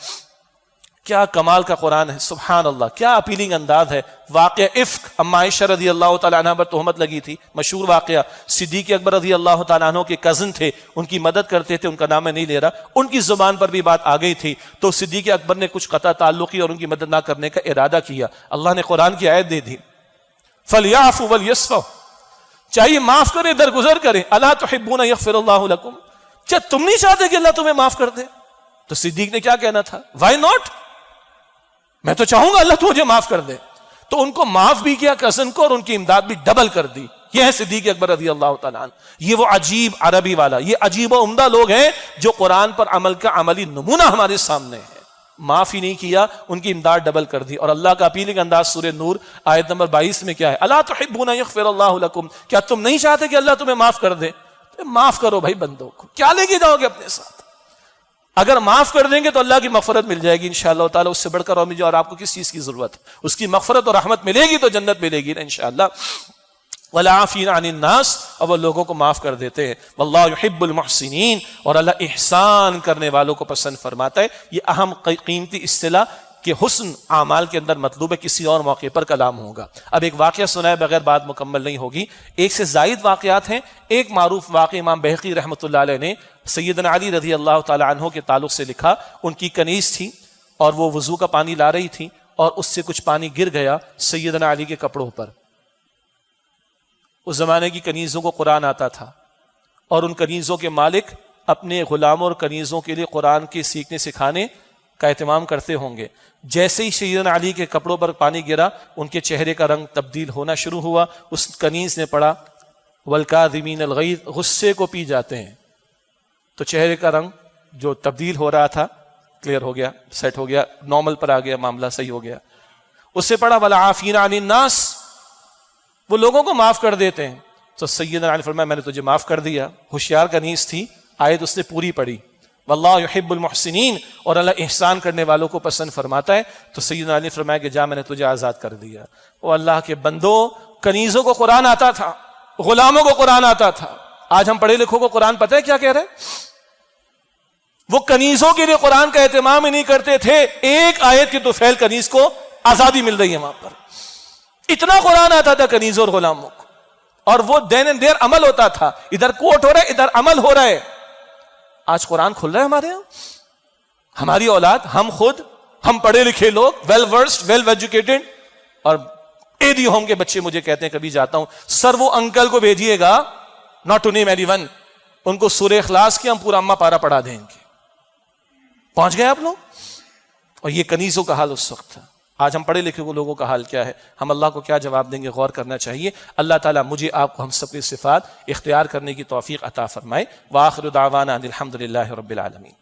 [SPEAKER 1] کیا کمال کا قرآن ہے، سبحان اللہ، کیا اپیلنگ انداز ہے. واقعہ افک، اما عائشہ رضی اللہ تعالیٰ عنہ پر تہمت لگی تھی، مشہور واقعہ. صدیق اکبر رضی اللہ تعالیٰ عنہ کے کزن تھے، ان کی مدد کرتے تھے، ان کا نام میں نہیں لے رہا، ان کی زبان پر بھی بات آ گئی تھی. تو صدیق اکبر نے کچھ قطع تعلقی اور ان کی مدد نہ کرنے کا ارادہ کیا. اللہ نے قرآن کی آیت دے دی، فَلْيَعْفُوا وَلْيَصْفَحُوا، چاہیے معاف کریں، درگزر کریں. الا تحبون یغفر اللہ لکم، کیا تم نہیں چاہتے کہ اللہ تمہیں معاف کر دے؟ تو صدیق نے کیا کہنا تھا؟ وائی ناٹ، میں تو چاہوں گا اللہ تو مجھے معاف کر دے. تو ان کو معاف بھی کیا کزن کو، اور ان کی امداد بھی ڈبل کر دی. یہ ہے صدیق اکبر رضی اللہ تعالیٰ عنہ. یہ وہ عجیب عربی والا، یہ عجیب و عمدہ لوگ ہیں جو قرآن پر عمل کا عملی نمونہ ہمارے سامنے ہے. معاف ہی نہیں کیا، ان کی امداد ڈبل کر دی. اور اللہ کا اپیلنگ انداز سورہ نور آیت نمبر 22 میں کیا ہے؟ الا تحبون یغفر اللہ لکم، کیا تم نہیں چاہتے کہ اللہ تمہیں معاف کر دے؟ معاف کرو بھائی بندوں کو، کیا لے کے جاؤ گے اپنے ساتھ؟ اگر معاف کر دیں گے تو اللہ کی مغفرت مل جائے گی انشاءاللہ تعالی. اس سے بڑھ کر اور آپ کو کس چیز کی ضرورت ہے؟ اس کی مغفرت اور رحمت ملے گی تو جنت ملے گی انشاءاللہ. والعافین عن الناس، اور وہ لوگوں کو معاف کر دیتے ہیں. واللہ یحب المحسنین، اور اللہ احسان کرنے والوں کو پسند فرماتا ہے. یہ اہم قیمتی اصطلاح کہ حسن اعمال کے اندر مطلوب ہے، کسی اور موقع پر کلام ہوگا. اب ایک واقعہ سنائے بغیر بات مکمل نہیں ہوگی. ایک سے زائد واقعات ہیں. ایک معروف واقعہ امام بہقی رحمۃ اللہ علیہ نے سیدنا علی رضی اللہ تعالی عنہ کے تعلق سے لکھا. ان کی کنیز تھی اور وہ وضو کا پانی لا رہی تھی، اور اس سے کچھ پانی گر گیا سیدنا علی کے کپڑوں پر. اس زمانے کی کنیزوں کو قرآن آتا تھا، اور ان کنیزوں کے مالک اپنے غلاموں اور کنیزوں کے لیے قرآن کے سیکھنے سکھانے کا اہتمام کرتے ہوں گے. جیسے ہی سیدنا علی کے کپڑوں پر پانی گرا، ان کے چہرے کا رنگ تبدیل ہونا شروع ہوا. اس کنیز نے پڑھا والکاظمین الغیظ، غصے کو پی جاتے ہیں. تو چہرے کا رنگ جو تبدیل ہو رہا تھا کلیئر ہو گیا، سیٹ ہو گیا، نارمل پر آ گیا، معاملہ صحیح ہو گیا. اس سے پڑھا والعافین عن الناس، وہ لوگوں کو معاف کر دیتے ہیں. تو سیدنا علی فرمایا میں نے تجھے معاف کر دیا. ہوشیار کنیز تھی، آیت اس نے پوری پڑھی، واللہ یحب المحسنین، اور اللہ احسان کرنے والوں کو پسند فرماتا ہے. تو سیدنا علی فرمایا کہ جا، میں نے تجھے آزاد کر دیا. وہ اللہ کے بندو، کنیزوں کو قرآن آتا تھا، غلاموں کو قرآن آتا تھا. آج ہم پڑھے لکھوں کو قرآن پتہ ہے کیا کہہ رہے؟ وہ کنیزوں کے لیے قرآن کا اہتمام ہی نہیں کرتے تھے. ایک آیت کی طفیل کنیز کو آزادی مل رہی ہے وہاں پر. اتنا قرآن آتا تھا کنیزوں اور غلاموں کو، اور وہ دین اینڈ دیر عمل ہوتا تھا. ادھر کوٹ ہو رہا ہے، ادھر عمل ہو رہا ہے. آج قرآن کھل رہا ہے ہمارے یہاں. ہماری اولاد، ہم خود، ہم پڑھے لکھے لوگ، ویل ورسڈ، ویل ایجوکیٹڈ. اور ایڈی ہوم کے بچے مجھے کہتے ہیں کبھی جاتا ہوں، سر وہ انکل کو بھیجیے گا، ناٹ ٹو نیم اینی ون، ان کو سورہ اخلاص کی ہم پورا اما پارا پڑھا دیں گے. پہنچ گئے آپ لوگ. اور یہ کنیزوں کا حال اس وقت تھا. آج ہم پڑھے لکھے کو لوگوں کا حال کیا ہے؟ ہم اللہ کو کیا جواب دیں گے؟ غور کرنا چاہیے. اللہ تعالیٰ مجھے آپ کو ہم سب کی صفات اختیار کرنے کی توفیق عطا فرمائے. وآخر دعوانا ان الحمد للہ رب العالمین.